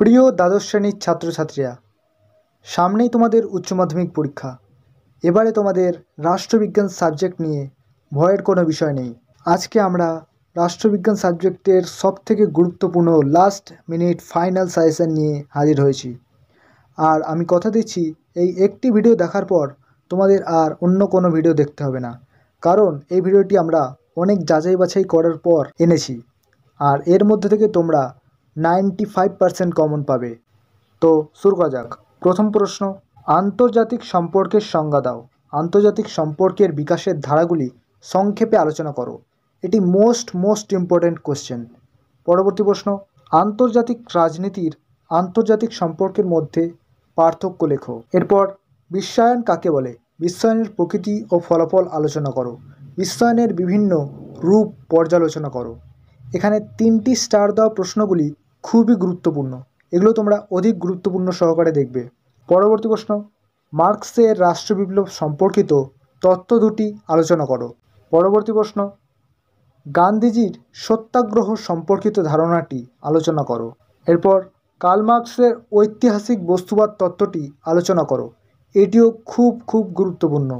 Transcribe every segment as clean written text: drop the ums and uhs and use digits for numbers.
প্রিয় দ্বাদশ শ্রেণীর ছাত্রছাত্রীরা, সামনেই তোমাদের উচ্চ মাধ্যমিক পরীক্ষা। এবারে তোমাদের রাষ্ট্রবিজ্ঞান সাবজেক্ট নিয়ে ভয়ের কোনো বিষয় নেই। আজকে আমরা রাষ্ট্রবিজ্ঞান সাবজেক্টের সবথেকে গুরুত্বপূর্ণ লাস্ট মিনিট ফাইনাল সাজেশন নিয়ে হাজির হয়েছি। আর আমি কথা দিচ্ছি, এই একটি ভিডিও দেখার পর তোমাদের আর অন্য কোনো ভিডিও দেখতে হবে না, কারণ এই ভিডিওটি আমরা অনেক যাচাই বাছাই করার পর এনেছি। আর এর মধ্যে থেকে তোমরা 95% কমন পাবে। তো শুরু করা যাক। প্রথম প্রশ্ন, আন্তর্জাতিক সম্পর্কের সংজ্ঞা দাও। আন্তর্জাতিক সম্পর্কের বিকাশের ধারাগুলি সংক্ষেপে আলোচনা করো। এটি মোস্ট ইম্পর্ট্যান্ট কোশ্চেন। পরবর্তী প্রশ্ন, আন্তর্জাতিক রাজনীতির আন্তর্জাতিক সম্পর্কের মধ্যে পার্থক্য লেখো। এরপর বিশ্বায়ন কাকে বলে? বিশ্বায়নের প্রকৃতি ও ফলাফল আলোচনা করো। বিশ্বায়নের বিভিন্ন রূপ পর্যালোচনা করো। এখানে 3টি স্টার দেওয়া প্রশ্নগুলি খুবই গুরুত্বপূর্ণ, এগুলো তোমরা অধিক গুরুত্বপূর্ণ সহকারে দেখবে। পরবর্তী প্রশ্ন, মার্কসের রাষ্ট্রবিপ্লব সম্পর্কিত তত্ত্ব দুটি আলোচনা করো। পরবর্তী প্রশ্ন, গান্ধীজির সত্যাগ্রহ সম্পর্কিত ধারণাটি আলোচনা করো। এরপর কার্ল মার্কসের ঐতিহাসিক বস্তুবাদ তত্ত্বটি আলোচনা করো। এটিও খুব গুরুত্বপূর্ণ।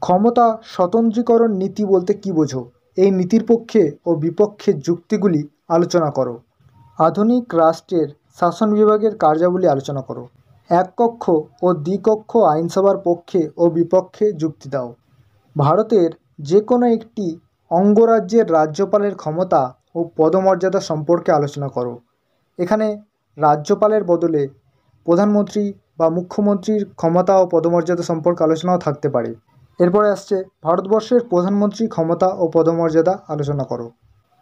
ক্ষমতা স্বতন্ত্রীকরণ নীতি বলতে কী বোঝো? এই নীতির পক্ষে ও বিপক্ষে যুক্তিগুলি আলোচনা করো। আধুনিক রাষ্ট্রের শাসন বিভাগের কার্যাবলী আলোচনা করো। এককক্ষ ও দ্বিকক্ষ আইনসভার পক্ষে ও বিপক্ষে যুক্তি দাও। ভারতের যে কোনো একটি অঙ্গরাজ্যের রাজ্যপালের ক্ষমতা ও পদমর্যাদা সম্পর্কে আলোচনা করো। এখানে রাজ্যপালের বদলে প্রধানমন্ত্রী বা মুখ্যমন্ত্রীর ক্ষমতা ও পদমর্যাদা সম্পর্কে আলোচনাও থাকতে পারে। এরপরে আসছে ভারতবর্ষের প্রধানমন্ত্রী ক্ষমতা ও পদমর্যাদা আলোচনা করো।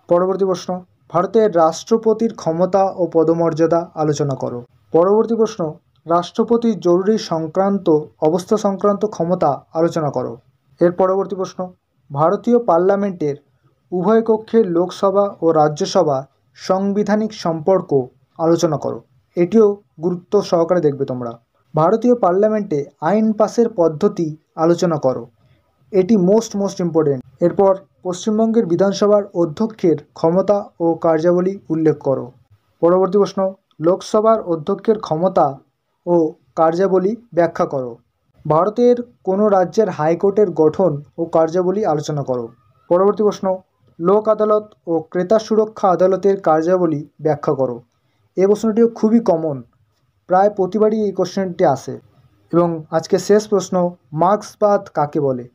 পরবর্তী প্রশ্ন, ভারতের রাষ্ট্রপতির ক্ষমতা ও পদমর্যাদা আলোচনা করো। পরবর্তী প্রশ্ন, রাষ্ট্রপতির জরুরি সংক্রান্ত অবস্থা সংক্রান্ত ক্ষমতা আলোচনা করো। এর পরবর্তী প্রশ্ন, ভারতীয় পার্লামেন্টের উভয় কক্ষের লোকসভা ও রাজ্যসভা সাংবিধানিক সম্পর্ক আলোচনা করো। এটিও গুরুত্ব সহকারে দেখবে তোমরা। ভারতীয় পার্লামেন্টে আইন পাসের পদ্ধতি আলোচনা করো। এটি মোস্ট ইম্পর্টেন্ট। এরপর পশ্চিমবঙ্গের বিধানসভার অধ্যক্ষের ক্ষমতা ও কার্যাবলী উল্লেখ করো। পরবর্তী প্রশ্ন, লোকসভার অধ্যক্ষের ক্ষমতা ও কার্যাবলী ব্যাখ্যা করো। ভারতের কোনো রাজ্যের হাইকোর্টের গঠন ও কার্যাবলী আলোচনা করো। পরবর্তী প্রশ্ন, লোক আদালত ও ক্রেতা সুরক্ষা আদালতের কার্যাবলী ব্যাখ্যা করো। এই প্রশ্নটিও খুবই কমন, প্রায় প্রতিবারই এই কোশ্চেনটি আসে। এবং আজকে শেষ প্রশ্ন, মার্ক্সবাদ কাকে বলে?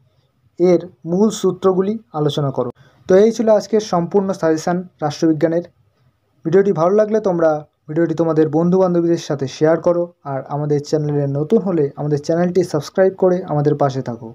এর মূল সূত্রগুলি আলোচনা করো। তো এই ছিল আজকের সম্পূর্ণ সাজেশান রাষ্ট্রবিজ্ঞানের। ভিডিওটি ভালো লাগলে তোমরা ভিডিওটি তোমাদের বন্ধু বান্ধবীদের সাথে শেয়ার করো। আর আমাদের চ্যানেলে নতুন হলে আমাদের চ্যানেলটি সাবস্ক্রাইব করে আমাদের পাশে থাকো।